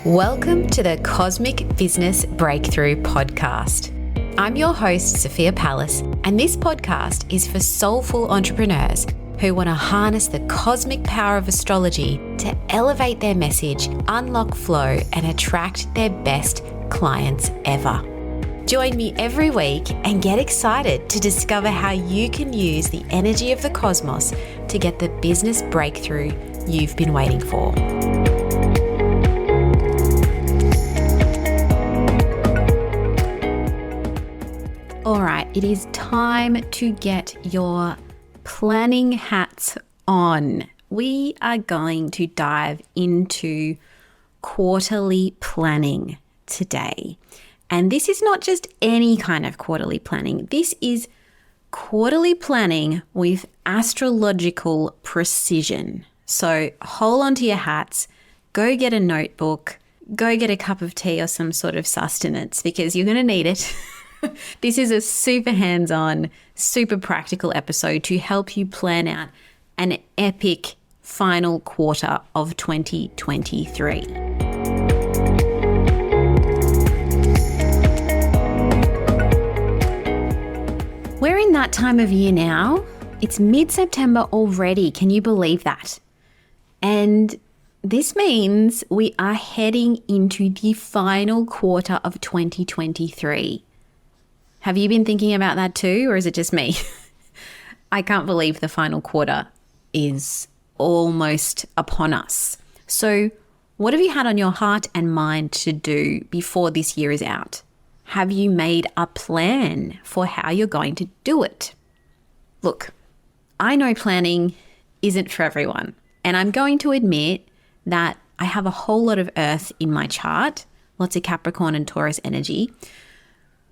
Welcome to the Cosmic Business Breakthrough Podcast. I'm your host, Sophia Pallas, and this podcast is for soulful entrepreneurs who want to harness the cosmic power of astrology to elevate their message, unlock flow, and attract their best clients ever. Join me every week and get excited to discover how you can use the energy of the cosmos to get the business breakthrough you've been waiting for. All right, it is time to get your planning hats on. We are going to dive into quarterly planning today. And this is not just any kind of quarterly planning. This is quarterly planning with astrological precision. So hold on to your hats, go get a notebook, go get a cup of tea or some sort of sustenance because you're going to need it. This is a super hands-on, super practical episode to help you plan out an epic final quarter of 2023. We're in that time of year now. It's mid-September already. Can you believe that? And this means we are heading into the final quarter of 2023. Have you been thinking about that too, or is it just me? I can't believe the final quarter is almost upon us. So what have you had on your heart and mind to do before this year is out? Have you made a plan for how you're going to do it? Look, I know planning isn't for everyone, and I'm going to admit that I have a whole lot of Earth in my chart, lots of Capricorn and Taurus energy,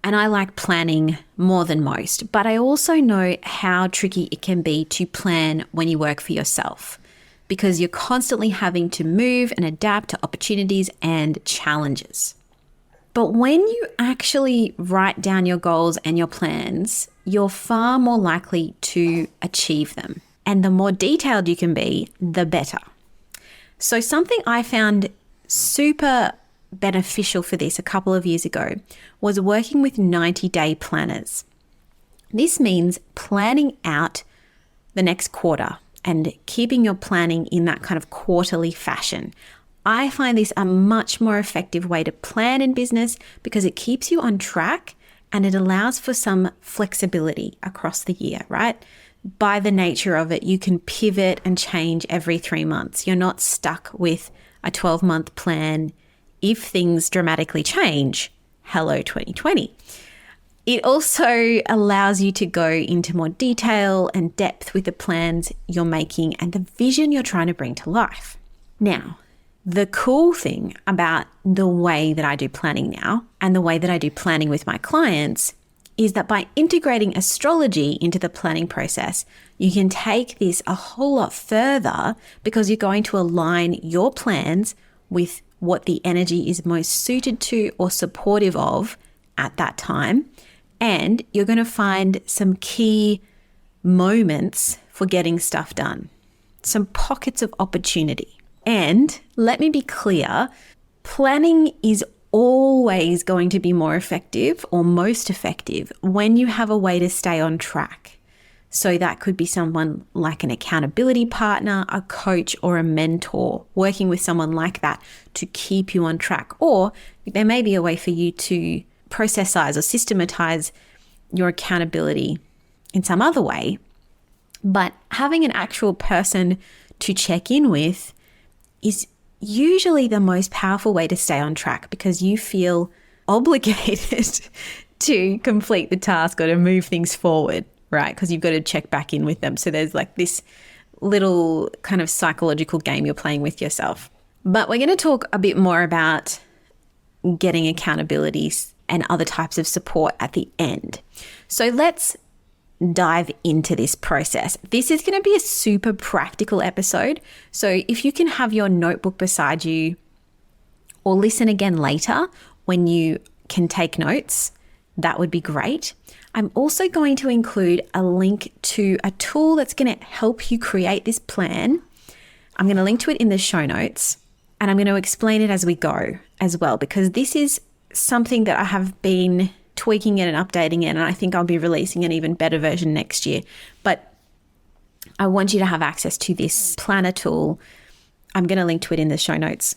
and I like planning more than most, but I also know how tricky it can be to plan when you work for yourself because you're constantly having to move and adapt to opportunities and challenges. But when you actually write down your goals and your plans, you're far more likely to achieve them. And the more detailed you can be, the better. So something I found super beneficial for this a couple of years ago was working with 90-day planners. This means planning out the next quarter and keeping your planning in that kind of quarterly fashion. I find this a much more effective way to plan in business because it keeps you on track and it allows for some flexibility across the year, right? By the nature of it, you can pivot and change every 3 months. You're not stuck with a 12-month plan. If things dramatically change, hello 2020. It also allows you to go into more detail and depth with the plans you're making and the vision you're trying to bring to life. Now, the cool thing about the way that I do planning now and the way that I do planning with my clients is that by integrating astrology into the planning process, you can take this a whole lot further because you're going to align your plans with what the energy is most suited to or supportive of at that time. And you're going to find some key moments for getting stuff done, some pockets of opportunity. And let me be clear, planning is always going to be more effective or most effective when you have a way to stay on track. So that could be someone like an accountability partner, a coach, or a mentor, working with someone like that to keep you on track. Or there may be a way for you to processize or systematize your accountability in some other way. But having an actual person to check in with is usually the most powerful way to stay on track because you feel obligated to complete the task or to move things forward. Right, because you've got to check back in with them. So there's like this little kind of psychological game you're playing with yourself. But we're going to talk a bit more about getting accountabilities and other types of support at the end. So let's dive into this process. This is going to be a super practical episode. So if you can have your notebook beside you or listen again later when you can take notes, that would be great. I'm also going to include a link to a tool that's going to help you create this plan. I'm going to link to it in the show notes. And I'm going to explain it as we go as well, because this is something that I have been tweaking it and updating it, and I think I'll be releasing an even better version next year. But I want you to have access to this planner tool. I'm going to link to it in the show notes.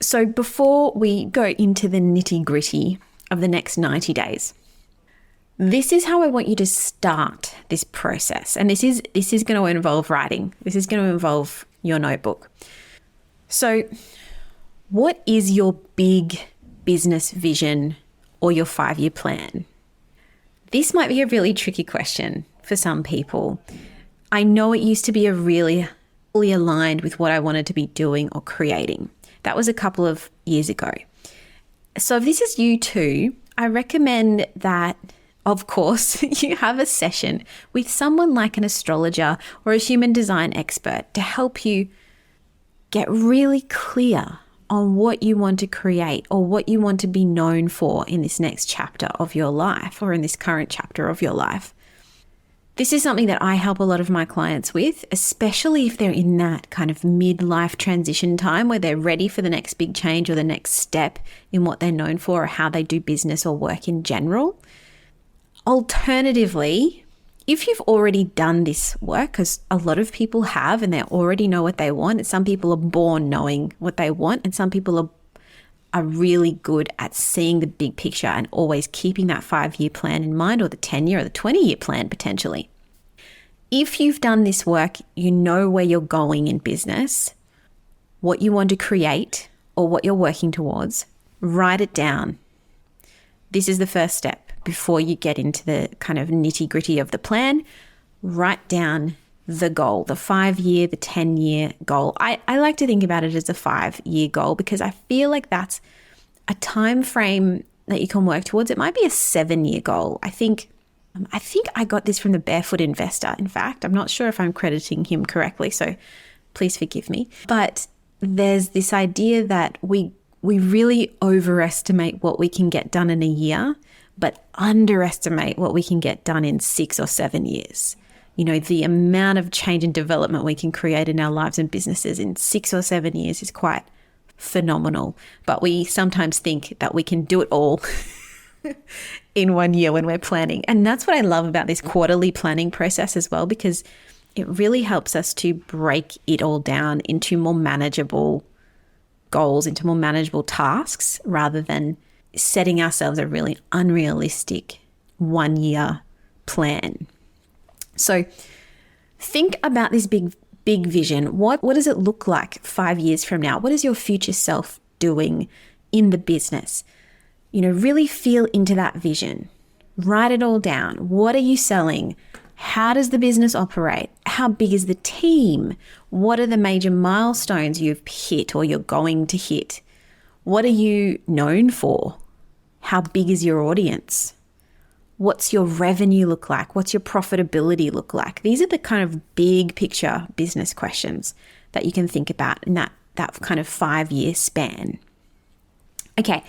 So before we go into the nitty-gritty of the next 90 days, this is how I want you to start this process. And this is going to involve writing. This is going to involve your notebook. So what is your big business vision or your 5-year plan? This might be a really tricky question for some people. I know it used to be a really fully aligned with what I wanted to be doing or creating. That was a couple of years ago. So if this is you too, I recommend that, of course, you have a session with someone like an astrologer or a human design expert to help you get really clear on what you want to create or what you want to be known for in this next chapter of your life or in this current chapter of your life. This is something that I help a lot of my clients with, especially if they're in that kind of midlife transition time where they're ready for the next big change or the next step in what they're known for or how they do business or work in general. Alternatively, if you've already done this work, because a lot of people have and they already know what they want, and some people are born knowing what they want, and some people are really good at seeing the big picture and always keeping that 5-year plan in mind, or the 10-year or the 20-year plan potentially. If you've done this work, you know where you're going in business, what you want to create or what you're working towards, write it down. This is the first step before you get into the kind of nitty-gritty of the plan. Write down the goal, the 5-year, the 10-year goal. I like to think about it as a 5-year goal because I feel like that's a time frame that you can work towards. It might be a 7-year goal. I think I got this from the Barefoot Investor. In fact, I'm not sure if I'm crediting him correctly, so please forgive me. But there's this idea that we really overestimate what we can get done in a year, but underestimate what we can get done in 6 or 7 years. You know, the amount of change and development we can create in our lives and businesses in 6 or 7 years is quite phenomenal. But we sometimes think that we can do it all in 1 year when we're planning. And that's what I love about this quarterly planning process as well, because it really helps us to break it all down into more manageable goals, into more manageable tasks, rather than setting ourselves a really unrealistic 1-year plan. So think about this big vision. What does it look like 5 years from now? What is your future self doing in the business? You know, really feel into that vision. Write it all down. What are you selling? How does the business operate? How big is the team? What are the major milestones you've hit or you're going to hit? What are you known for? How big is your audience? What's your revenue look like? What's your profitability look like? These are the kind of big picture business questions that you can think about in that kind of 5-year span. Okay,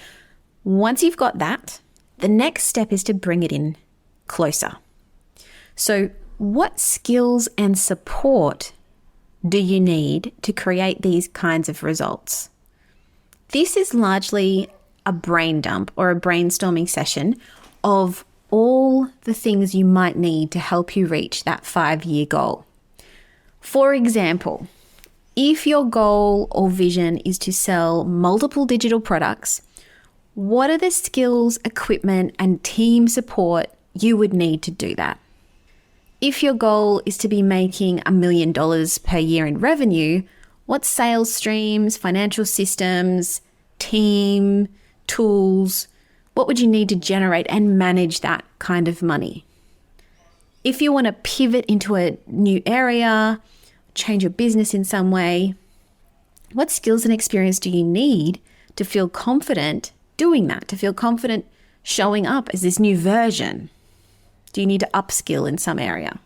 once you've got that, the next step is to bring it in closer. So what skills and support do you need to create these kinds of results? This is largely a brain dump or a brainstorming session of all the things you might need to help you reach that 5-year goal. For example, if your goal or vision is to sell multiple digital products, what are the skills, equipment, and team support you would need to do that? If your goal is to be making $1 million per year in revenue, what sales streams, financial systems, team, tools, what would you need to generate and manage that kind of money? If you want to pivot into a new area, change your business in some way, what skills and experience do you need to feel confident doing that, to feel confident showing up as this new version? Do you need to upskill in some area?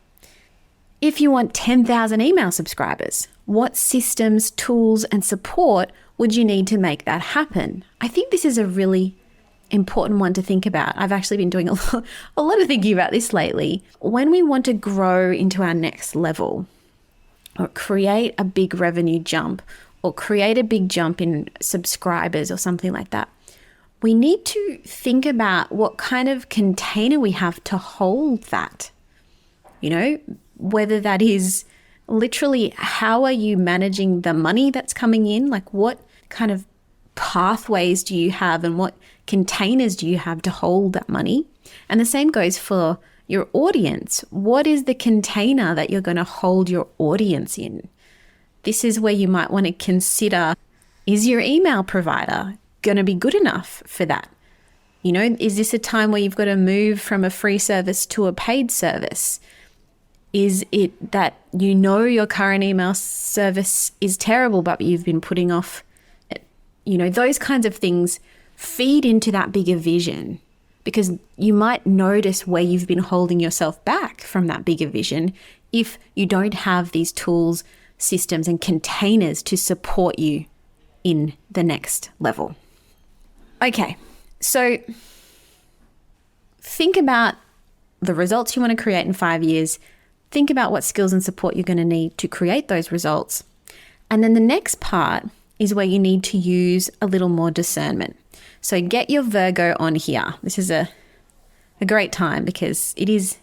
If you want 10,000 email subscribers, what systems, tools, and support would you need to make that happen? I think this is a really important one to think about. I've actually been doing a lot of thinking about this lately. When we want to grow into our next level or create a big revenue jump or create a big jump in subscribers or something like that, we need to think about what kind of container we have to hold that. You know, whether that is literally how are you managing the money that's coming in? Like what kind of pathways do you have and what containers do you have to hold that money? And the same goes for your audience. What is the container that you're going to hold your audience in? This is where you might want to consider, is your email provider going to be good enough for that? You know, is this a time where you've got to move from a free service to a paid service? Is it that you know your current email service is terrible, but you've been putting off, you know, those kinds of things feed into that bigger vision, because you might notice where you've been holding yourself back from that bigger vision if you don't have these tools, systems, and containers to support you in the next level. Okay, so think about the results you want to create in 5 years. Think about what skills and support you're going to need to create those results. And then the next part is where you need to use a little more discernment. So get your Virgo on here. This is a great time because it is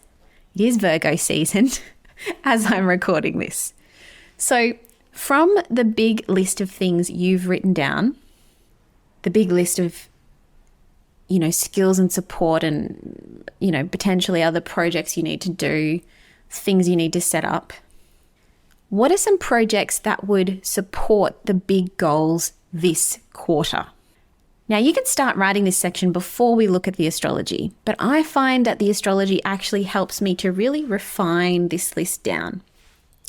Virgo season as I'm recording this. So from the big list of things you've written down, the big list of, you know, skills and support and, you know, potentially other projects you need to do, things you need to set up, what are some projects that would support the big goals this quarter? Now, you can start writing this section before we look at the astrology, but I find that the astrology actually helps me to really refine this list down,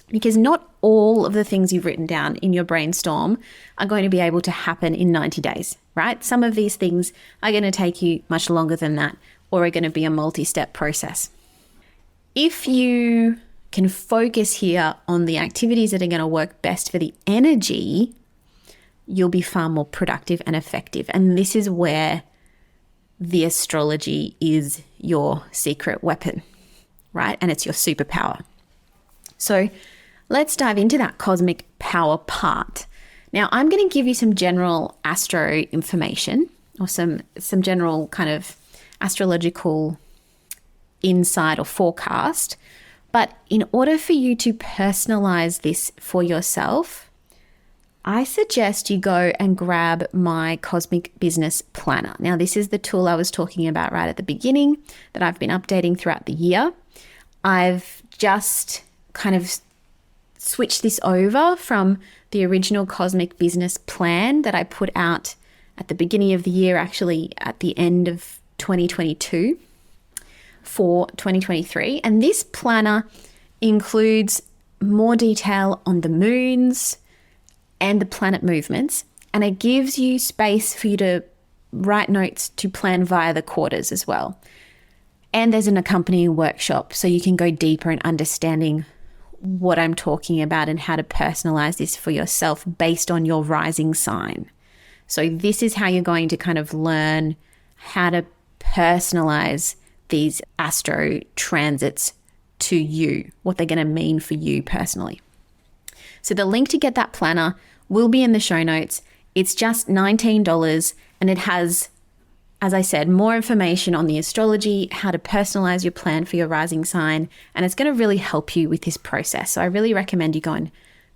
because not all of the things you've written down in your brainstorm are going to be able to happen in 90 days, right? Some of these things are going to take you much longer than that, or are going to be a multi-step process. If you can focus here on the activities that are going to work best for the energy, you'll be far more productive and effective. And this is where the astrology is your secret weapon, right? And it's your superpower. So let's dive into that cosmic power part. Now, I'm going to give you some general astro information, or some general kind of astrological insight or forecast. But in order for you to personalize this for yourself, I suggest you go and grab my Cosmic Business Planner. Now, this is the tool I was talking about right at the beginning that I've been updating throughout the year. I've just kind of switched this over from the original Cosmic Business Plan that I put out at the beginning of the year, actually at the end of 2022 for 2023. And this planner includes more detail on the moons and the planet movements, and it gives you space for you to write notes to plan via the quarters as well. And there's an accompanying workshop so you can go deeper in understanding what I'm talking about and how to personalize this for yourself based on your rising sign. So this is how you're going to kind of learn how to personalize these astro transits to you, what they're going to mean for you personally. So the link to get that planner will be in the show notes. It's just $19 and it has, as I said, more information on the astrology, how to personalize your plan for your rising sign, and it's going to really help you with this process. So I really recommend you go and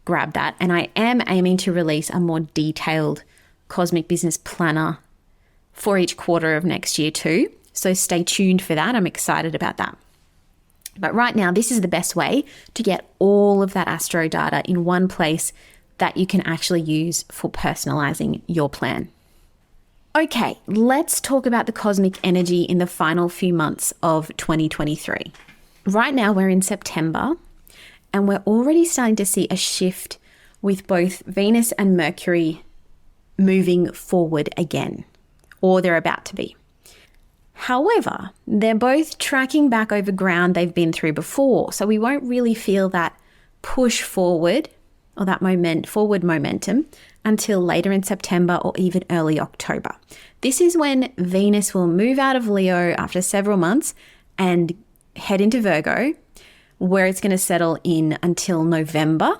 grab that. And I am aiming to release a more detailed Cosmic Business Planner for each quarter of next year too. So stay tuned for that. I'm excited about that. But right now, this is the best way to get all of that astro data in one place that you can actually use for personalizing your plan. Okay, let's talk about the cosmic energy in the final few months of 2023. Right now, we're in September, and we're already starting to see a shift with both Venus and Mercury moving forward again, or they're about to be. However, they're both tracking back over ground they've been through before, so we won't really feel that push forward or that forward momentum until later in September or even early October. This is when Venus will move out of Leo after several months and head into Virgo, where it's going to settle in until November.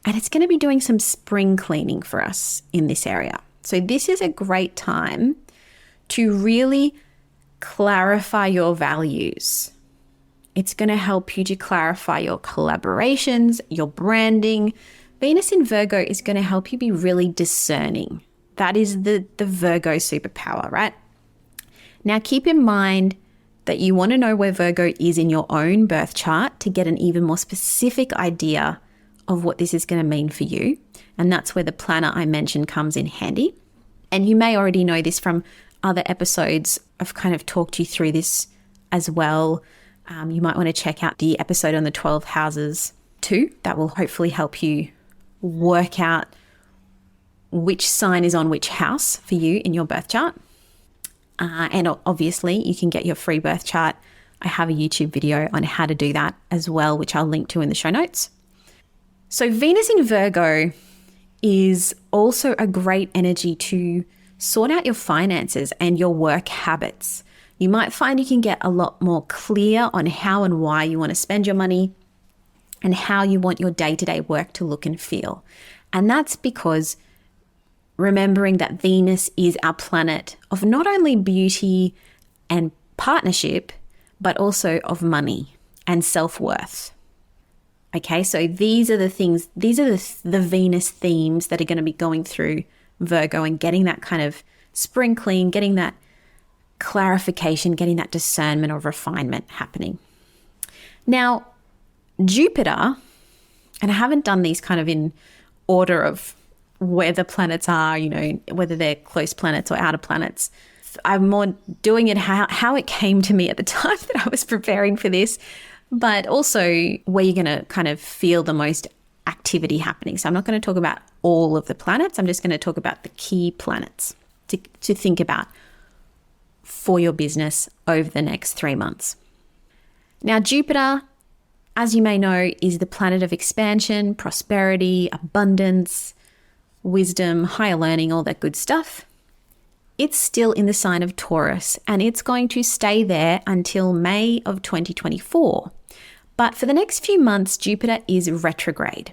And it's going to be doing some spring cleaning for us in this area. So this is a great time to really clarify your values. It's going to help you to clarify your collaborations, your branding. Venus in Virgo is going to help you be really discerning. That is the Virgo superpower, right? Now, keep in mind that you want to know where Virgo is in your own birth chart to get an even more specific idea of what this is going to mean for you. And that's where the planner I mentioned comes in handy. And you may already know this from other episodes. I've kind of talked you through this as well. You might want to check out the episode on the 12 houses too. That will hopefully help you work out which sign is on which house for you in your birth chart. And obviously you can get your free birth chart. I have a YouTube video on how to do that as well, which I'll link to in the show notes. So Venus in Virgo is also a great energy to sort out your finances and your work habits. You might find you can get a lot more clear on how and why you want to spend your money and how you want your day-to-day work to look and feel. And that's because remembering that Venus is our planet of not only beauty and partnership, but also of money and self-worth. Okay, so these are the things, these are the Venus themes that are going to be going through Virgo and getting that kind of spring clean, getting that clarification, getting that discernment or refinement happening. Now, Jupiter, and I haven't done these kind of in order of where the planets are, you know, whether they're close planets or outer planets. I'm more doing it how it came to me at the time that I was preparing for this, but also where you're going to kind of feel the most activity happening. So I'm not going to talk about all of the planets. I'm just going to talk about the key planets to think about for your business over the next 3 months. Now, Jupiter, as you may know, is the planet of expansion, prosperity, abundance, wisdom, higher learning, all that good stuff. It's still in the sign of Taurus and it's going to stay there until May of 2024. But for the next few months, Jupiter is retrograde.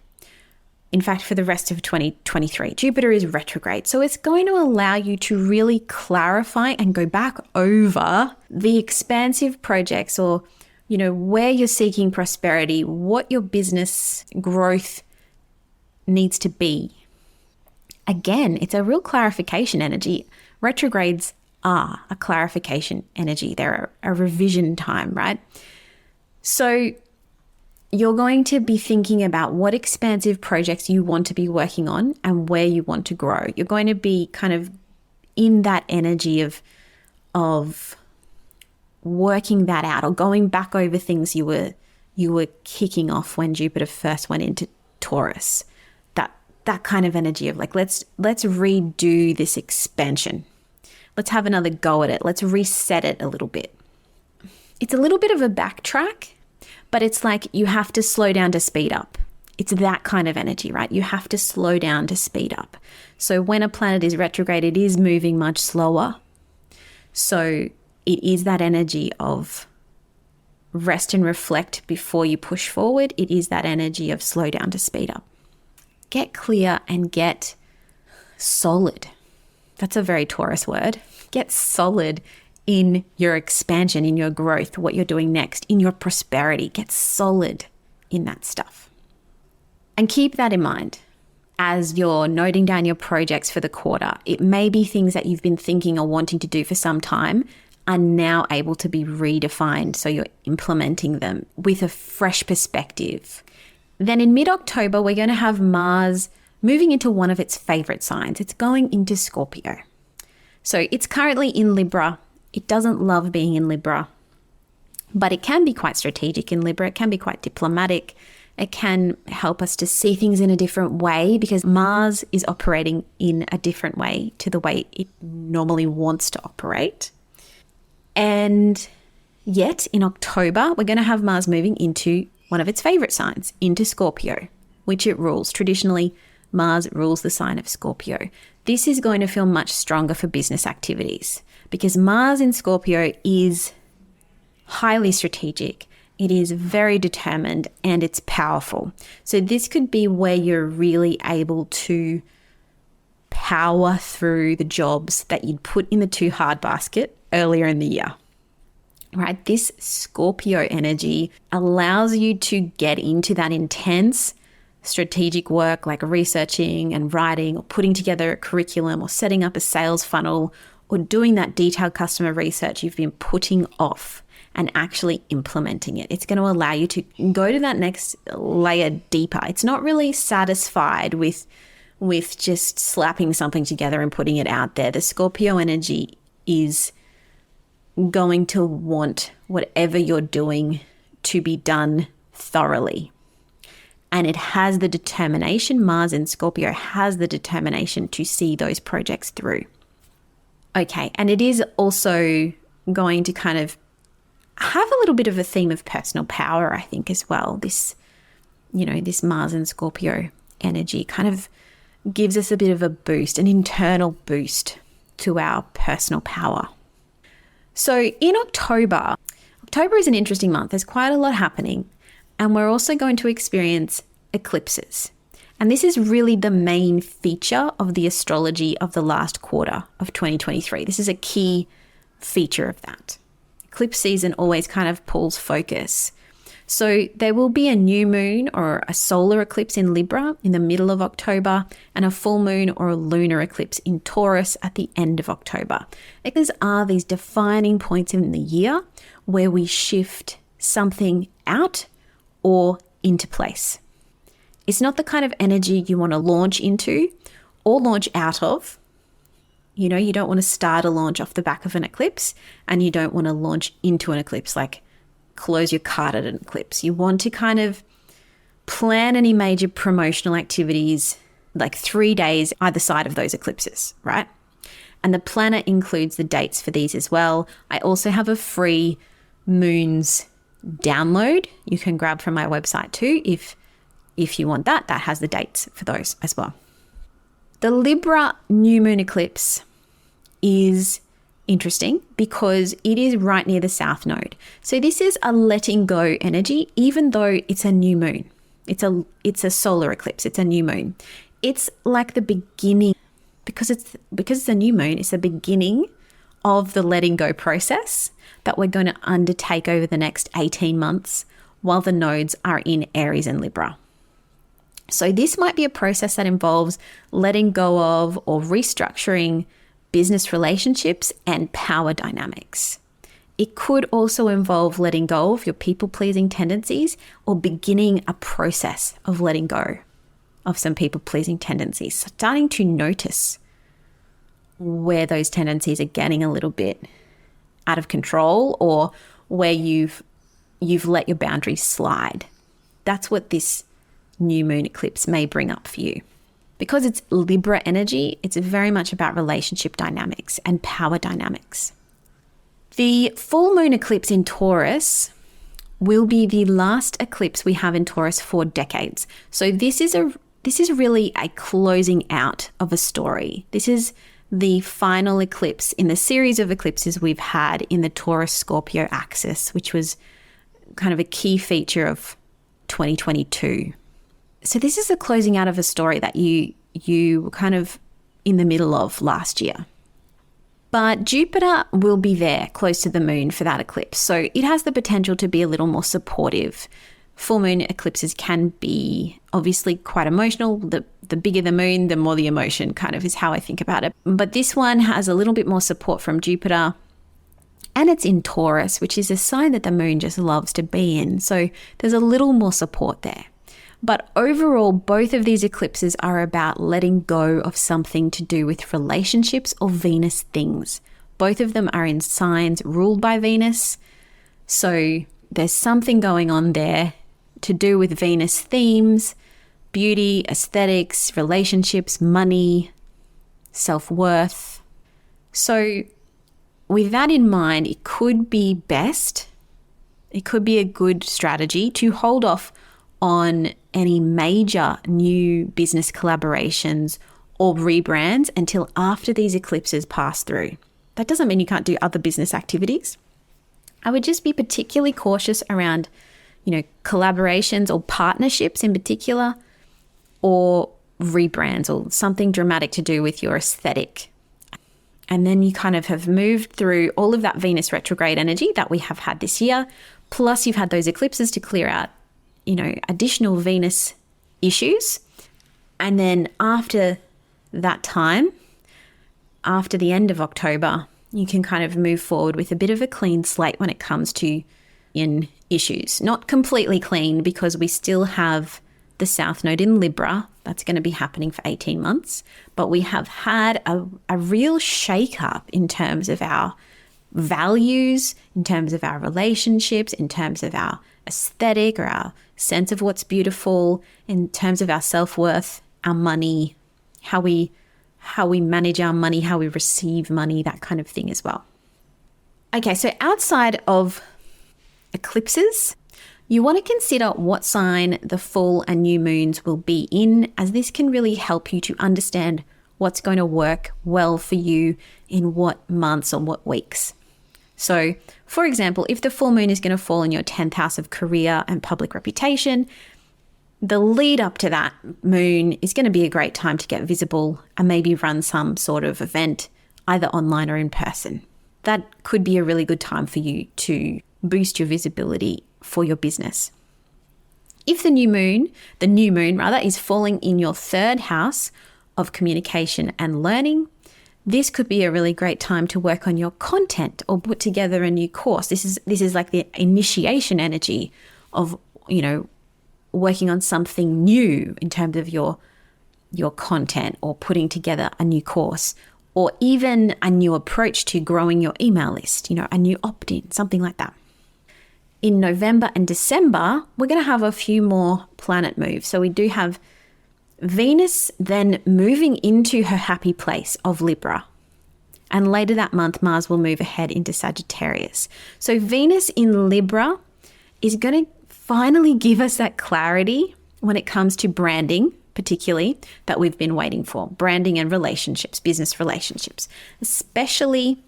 In fact, for the rest of 2023, Jupiter is retrograde. So it's going to allow you to really clarify and go back over the expansive projects or, you know, where you're seeking prosperity, what your business growth needs to be. Again, it's a real clarification energy. Retrogrades are a clarification energy. They're a revision time, right? So you're going to be thinking about what expansive projects you want to be working on and where you want to grow. You're going to be kind of in that energy of working that out or going back over things you were kicking off when Jupiter first went into Taurus. That kind of energy of like, let's redo this expansion. Let's have another go at it. Let's reset it a little bit. It's a little bit of a backtrack, but it's like you have to slow down to speed up. It's that kind of energy, right? You have to slow down to speed up. So when a planet is retrograde, it is moving much slower. So it is that energy of rest and reflect before you push forward. It is that energy of slow down to speed up. Get clear and get solid. That's a very Taurus word. Get solid in your expansion, in your growth, what you're doing next, in your prosperity. Get solid in that stuff. And keep that in mind as you're noting down your projects for the quarter. It may be things that you've been thinking or wanting to do for some time are now able to be redefined. So you're implementing them with a fresh perspective. Then in mid-October, we're going to have Mars moving into one of its favorite signs. It's going into Scorpio. So it's currently in Libra. It doesn't love being in Libra, but it can be quite strategic in Libra. It can be quite diplomatic. It can help us to see things in a different way because Mars is operating in a different way to the way it normally wants to operate. And yet in October, we're going to have Mars moving into one of its favorite signs, into Scorpio, which it rules. Traditionally, Mars rules the sign of Scorpio. This is going to feel much stronger for business activities because Mars in Scorpio is highly strategic It is very determined and it's powerful. So this could be where you're really able to power through the jobs that you'd put in the too hard basket earlier in the year. Right? This Scorpio energy allows you to get into that intense strategic work like researching and writing or putting together a curriculum or setting up a sales funnel or doing that detailed customer research you've been putting off and actually implementing it. It's going to allow you to go to that next layer deeper. It's not really satisfied with just slapping something together and putting it out there. The Scorpio energy is going to want whatever you're doing to be done thoroughly. And it has the determination, Mars in Scorpio has the determination to see those projects through. Okay, and it is also going to kind of have a little bit of a theme of personal power, I think, as well. This Mars and Scorpio energy kind of gives us a bit of a boost, an internal boost to our personal power. So in October is an interesting month. There's quite a lot happening, and we're also going to experience eclipses. And this is really the main feature of the astrology of the last quarter of 2023. This is a key feature of that. Eclipse season always kind of pulls focus. So there will be a new moon or a solar eclipse in Libra in the middle of October and a full moon or a lunar eclipse in Taurus at the end of October. These are these defining points in the year where we shift something out or into place. It's not the kind of energy you want to launch into or launch out of. You don't want to start a launch off the back of an eclipse, and you don't want to launch into an eclipse, like close your cart at an eclipse. You want to kind of plan any major promotional activities like 3 days either side of those eclipses, right? And the planner includes the dates for these as well. I also have a free moons download you can grab from my website too if you want that. That has the dates for those as well. The Libra new moon eclipse is interesting because it is right near the south node. So this is a letting go energy, even though it's a new moon. It's a solar eclipse. It's a new moon. It's like the beginning, because it's a new moon, it's the beginning of the letting go process that we're going to undertake over the next 18 months while the nodes are in Aries and Libra. So this might be a process that involves letting go of or restructuring business relationships and power dynamics. It could also involve letting go of your people-pleasing tendencies or beginning a process of letting go of some people-pleasing tendencies, starting to notice where those tendencies are getting a little bit out of control or where you've let your boundaries slide. That's what this new moon eclipse may bring up for you. Because it's Libra energy, it's very much about relationship dynamics and power dynamics. The full moon eclipse in Taurus will be the last eclipse we have in Taurus for decades. So this is really a closing out of a story. This is the final eclipse in the series of eclipses we've had in the Taurus-Scorpio axis, which was kind of a key feature of 2022. So this is the closing out of a story that you were kind of in the middle of last year. But Jupiter will be there close to the moon for that eclipse. So it has the potential to be a little more supportive. Full moon eclipses can be obviously quite emotional. The bigger the moon, the more the emotion, kind of is how I think about it. But this one has a little bit more support from Jupiter. And it's in Taurus, which is a sign that the moon just loves to be in. So there's a little more support there. But overall, both of these eclipses are about letting go of something to do with relationships or Venus things. Both of them are in signs ruled by Venus. So there's something going on there to do with Venus themes, beauty, aesthetics, relationships, money, self-worth. So with that in mind, it could be a good strategy to hold off on any major new business collaborations or rebrands until after these eclipses pass through. That doesn't mean you can't do other business activities. I would just be particularly cautious around, collaborations or partnerships in particular, or rebrands or something dramatic to do with your aesthetic. And then you kind of have moved through all of that Venus retrograde energy that we have had this year. Plus you've had those eclipses to clear out, additional Venus issues. And then after that time, after the end of October, you can kind of move forward with a bit of a clean slate when it comes to in issues. Not completely clean, because we still have the South Node in Libra. That's going to be happening for 18 months. But we have had a real shake-up in terms of our values, in terms of our relationships, in terms of our aesthetic or our sense of what's beautiful, in terms of our self-worth, our money, how we manage our money, how we receive money, that kind of thing as well. Okay, so outside of eclipses, you want to consider what sign the full and new moons will be in, as this can really help you to understand what's going to work well for you in what months or what weeks. So, for example, if the full moon is going to fall in your 10th house of career and public reputation, the lead up to that moon is going to be a great time to get visible and maybe run some sort of event, either online or in person. That could be a really good time for you to boost your visibility for your business. If the new moon is falling in your 3rd house of communication and learning, this could be a really great time to work on your content or put together a new course. This is like the initiation energy of, working on something new in terms of your content, or putting together a new course, or even a new approach to growing your email list, a new opt-in, something like that. In November and December, we're going to have a few more planet moves. So we do have Venus then moving into her happy place of Libra. And later that month, Mars will move ahead into Sagittarius. So Venus in Libra is going to finally give us that clarity when it comes to branding, particularly, that we've been waiting for. Branding and relationships, business relationships, especially,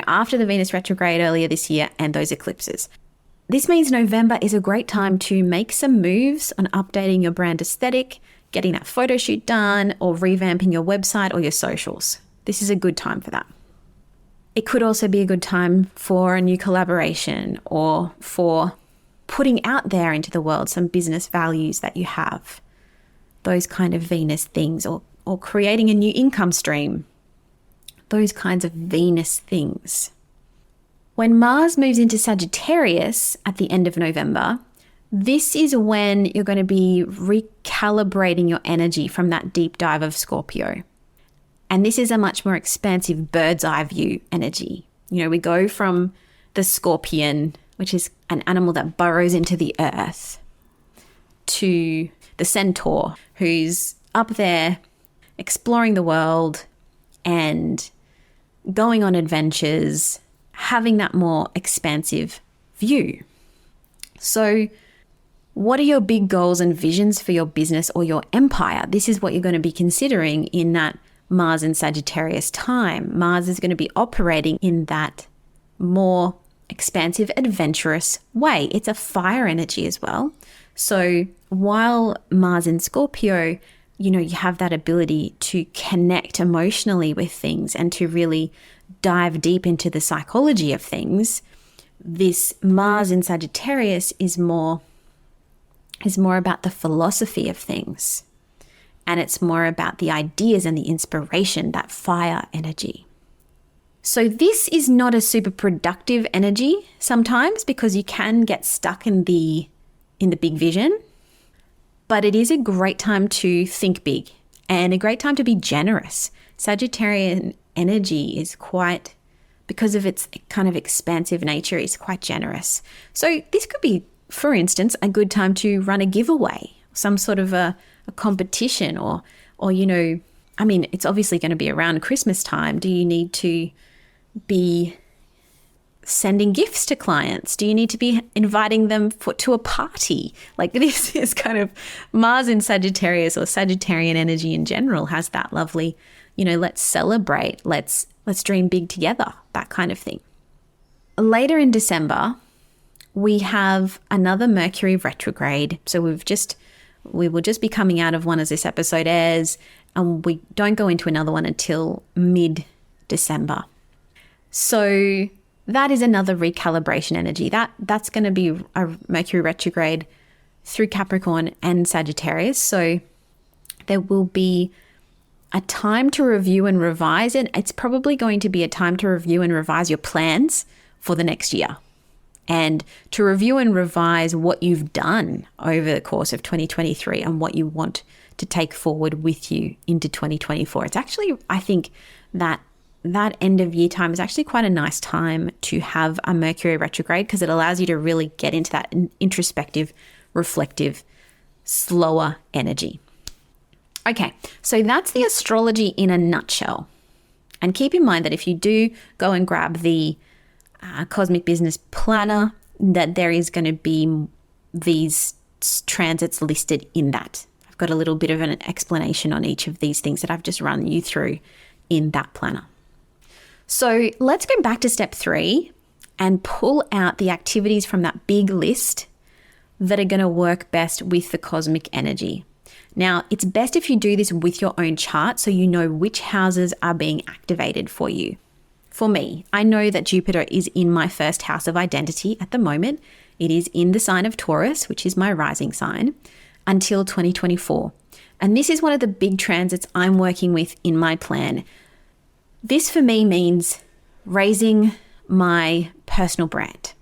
after the Venus retrograde earlier this year and those eclipses. This means November is a great time to make some moves on updating your brand aesthetic, getting that photo shoot done, or revamping your website or your socials. This is a good time for that. It could also be a good time for a new collaboration, or for putting out there into the world some business values that you have. Those kind of Venus things, or creating a new income stream. Those kinds of Venus things. When Mars moves into Sagittarius at the end of November, this is when you're going to be recalibrating your energy from that deep dive of Scorpio. And this is a much more expansive bird's eye view energy. We go from the scorpion, which is an animal that burrows into the earth, to the centaur, who's up there exploring the world and going on adventures, having that more expansive view. So what are your big goals and visions for your business or your empire? This is what you're going to be considering in that Mars and Sagittarius time. Mars is going to be operating in that more expansive, adventurous way. It's a fire energy as well. So while Mars in Scorpio, you have that ability to connect emotionally with things and to really dive deep into the psychology of things, this Mars in Sagittarius is more about the philosophy of things. And it's more about the ideas and the inspiration, that fire energy. So this is not a super productive energy sometimes, because you can get stuck in the big vision. But it is a great time to think big and a great time to be generous. Sagittarian energy is quite, because of its kind of expansive nature, is quite generous. So this could be, for instance, a good time to run a giveaway, some sort of a competition, or it's obviously going to be around Christmas time. Do you need to be sending gifts to clients? Do you need to be inviting them to a party? Like, this is kind of Mars in Sagittarius, or Sagittarian energy in general, has that lovely, let's celebrate, let's dream big together, that kind of thing. later in December, we have another Mercury retrograde. So we will just be coming out of one as this episode airs, and we don't go into another one until mid-December. So that is another recalibration energy. That's going to be a Mercury retrograde through Capricorn and Sagittarius. So there will be a time to review and revise, and it's probably going to be a time to review and revise your plans for the next year, and to review and revise what you've done over the course of 2023 and what you want to take forward with you into 2024. It's actually, I think that end of year time is actually quite a nice time to have a Mercury retrograde, because it allows you to really get into that introspective, reflective, slower energy. Okay, so that's the astrology in a nutshell. And keep in mind that if you do go and grab the Cosmic Business Planner, that there is going to be these transits listed in that. I've got a little bit of an explanation on each of these things that I've just run you through in that planner. So let's go back to step 3 and pull out the activities from that big list that are going to work best with the cosmic energy. Now, it's best if you do this with your own chart so you know which houses are being activated for you. For me, I know that Jupiter is in my first house of identity at the moment. It is in the sign of Taurus, which is my rising sign, until 2024. And this is one of the big transits I'm working with in my plan. This for me means raising my personal brand,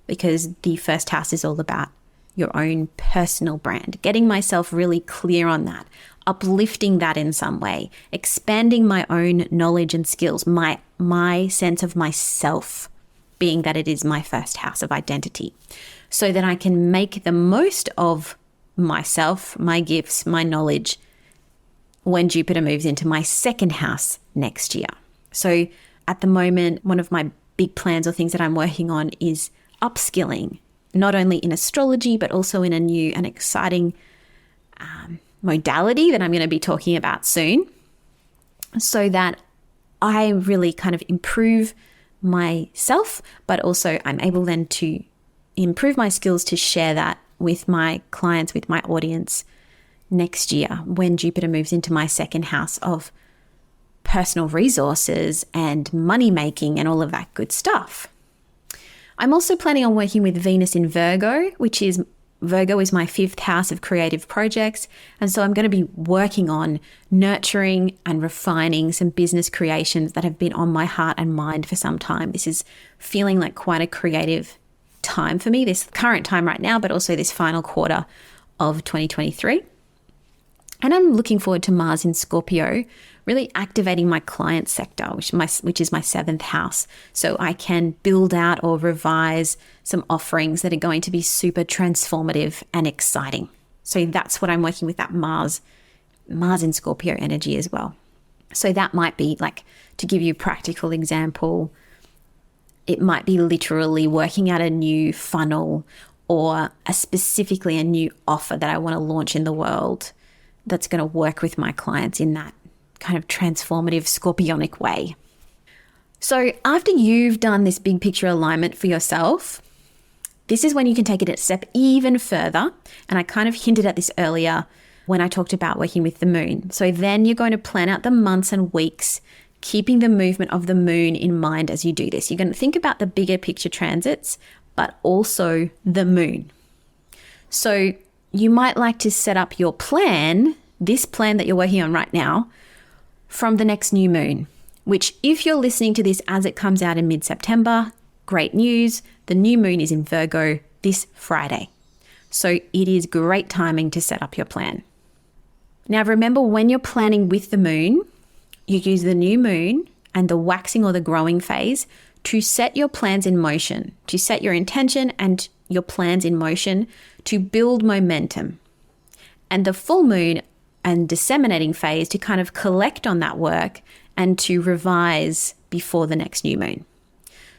because the first house is all about your own personal brand, getting myself really clear on that, uplifting that in some way, expanding my own knowledge and skills, my sense of myself, being that it is my first house of identity, so that I can make the most of myself, my gifts, my knowledge when Jupiter moves into my second house next year. So at the moment, one of my big plans or things that I'm working on is upskilling, not only in astrology, but also in a new and exciting modality that I'm going to be talking about soon, so that I really kind of improve myself, but also I'm able then to improve my skills to share that with my clients, with my audience next year when Jupiter moves into my second house of personal resources and money making and all of that good stuff. I'm also planning on working with Venus in Virgo, Virgo is my 5th house of creative projects. And so I'm going to be working on nurturing and refining some business creations that have been on my heart and mind for some time. This is feeling like quite a creative time for me, this current time right now, but also this final quarter of 2023. And I'm looking forward to Mars in Scorpio, really activating my client sector, which is my 7th house. So I can build out or revise some offerings that are going to be super transformative and exciting. So that's what I'm working with, that Mars in Scorpio energy as well. So that might be, like, to give you a practical example, it might be literally working out a new funnel or specifically a new offer that I want to launch in the world that's going to work with my clients in that kind of transformative scorpionic way. So after you've done this big picture alignment for yourself, this is when you can take it a step even further. And I kind of hinted at this earlier when I talked about working with the moon. So then you're going to plan out the months and weeks, keeping the movement of the moon in mind as you do this. You're going to think about the bigger picture transits, but also the moon. So you might like to set up your plan, this plan that you're working on right now, from the next new moon, which, if you're listening to this as it comes out in mid-September, great news, the new moon is in Virgo this Friday. So it is great timing to set up your plan. Now remember, when you're planning with the moon, you use the new moon and the waxing or the growing phase to set your plans in motion, to set your intention and your plans in motion to build momentum. And the full moon and disseminating phase to kind of collect on that work and to revise before the next new moon.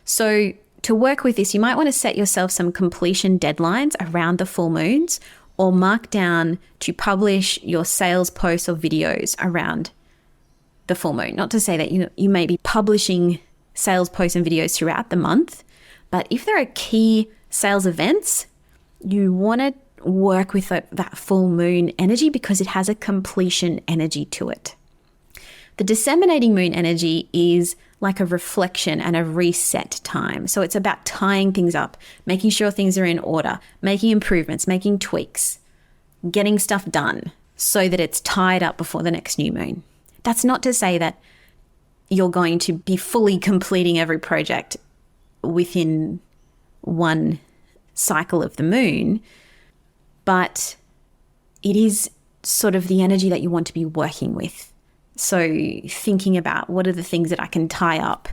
So to work with this, you might want to set yourself some completion deadlines around the full moons, or mark down to publish your sales posts or videos around the full moon. Not to say that you may be publishing sales posts and videos throughout the month, But if there are key sales events, you want to work with that full moon energy because it has a completion energy to it. The disseminating moon energy is like a reflection and a reset time. So it's about tying things up, making sure things are in order, making improvements, making tweaks, getting stuff done so that it's tied up before the next new moon. That's not to say that you're going to be fully completing every project within one cycle of the moon, but it is sort of the energy that you want to be working with. So thinking about what are the things that I can tie up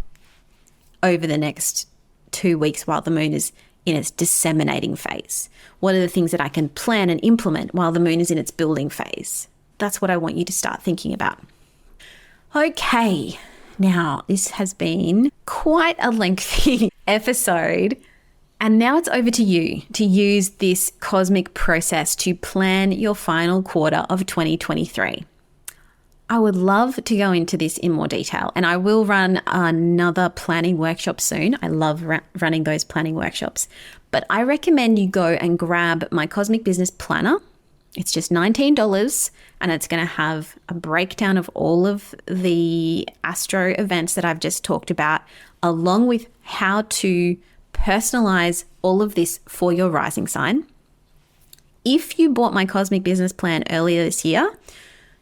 over the next 2 weeks while the moon is in its disseminating phase. What are the things that I can plan and implement while the moon is in its building phase? That's what I want you to start thinking about. Okay, now this has been quite a lengthy episode. And now it's over to you to use this cosmic process to plan your final quarter of 2023. I would love to go into this in more detail, and I will run another planning workshop soon. I love running those planning workshops, but I recommend you go and grab my Cosmic Business Planner. It's just $19, and it's going to have a breakdown of all of the astro events that I've just talked about, along with how to personalize all of this for your rising sign. If you bought my Cosmic Business Plan earlier this year,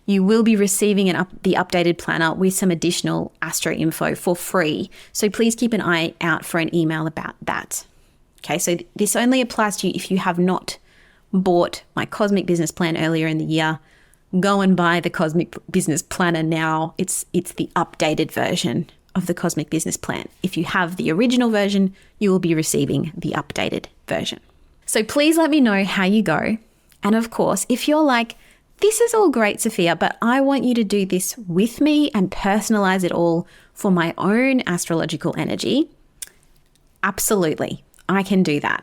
you will be receiving the updated planner with some additional astro info for free. So please keep an eye out for an email about that. Okay, so this only applies to you if you have not bought my Cosmic Business Plan earlier in the year. Go and buy the Cosmic Business Planner now. It's the updated version of the Cosmic Business Plan. If you have the original version, you will be receiving the updated version. So please let me know how you go. And of course, if you're like, this is all great, Sophia, but I want you to do this with me and personalize it all for my own astrological energy, absolutely, I can do that.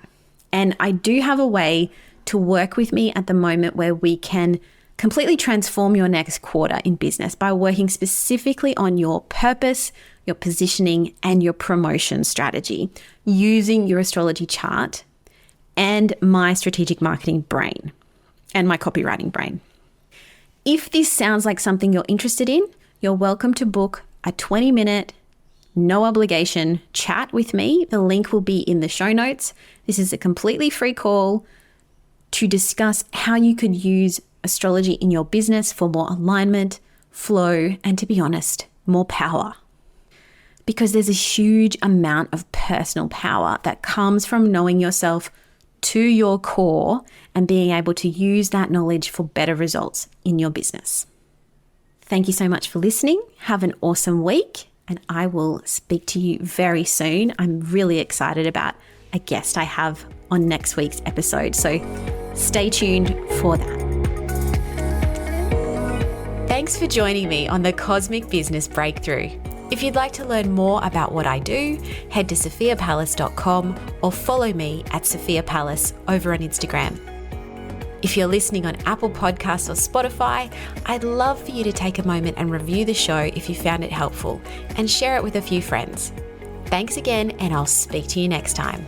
And I do have a way to work with me at the moment where we can completely transform your next quarter in business by working specifically on your purpose, your positioning, and your promotion strategy using your astrology chart and my strategic marketing brain and my copywriting brain. If this sounds like something you're interested in, you're welcome to book a 20-minute, no obligation chat with me. The link will be in the show notes. This is a completely free call to discuss how you could use astrology in your business for more alignment, flow, and, to be honest, more power. Because there's a huge amount of personal power that comes from knowing yourself to your core and being able to use that knowledge for better results in your business. Thank you so much for listening. Have an awesome week, and I will speak to you very soon. I'm really excited about a guest I have on next week's episode, so stay tuned for that. Thanks for joining me on the Cosmic Business Breakthrough. If you'd like to learn more about what I do, head to sophiapalace.com or follow me at Sophia Palace over on Instagram. If you're listening on Apple Podcasts or Spotify, I'd love for you to take a moment and review the show if you found it helpful and share it with a few friends. Thanks again, and I'll speak to you next time.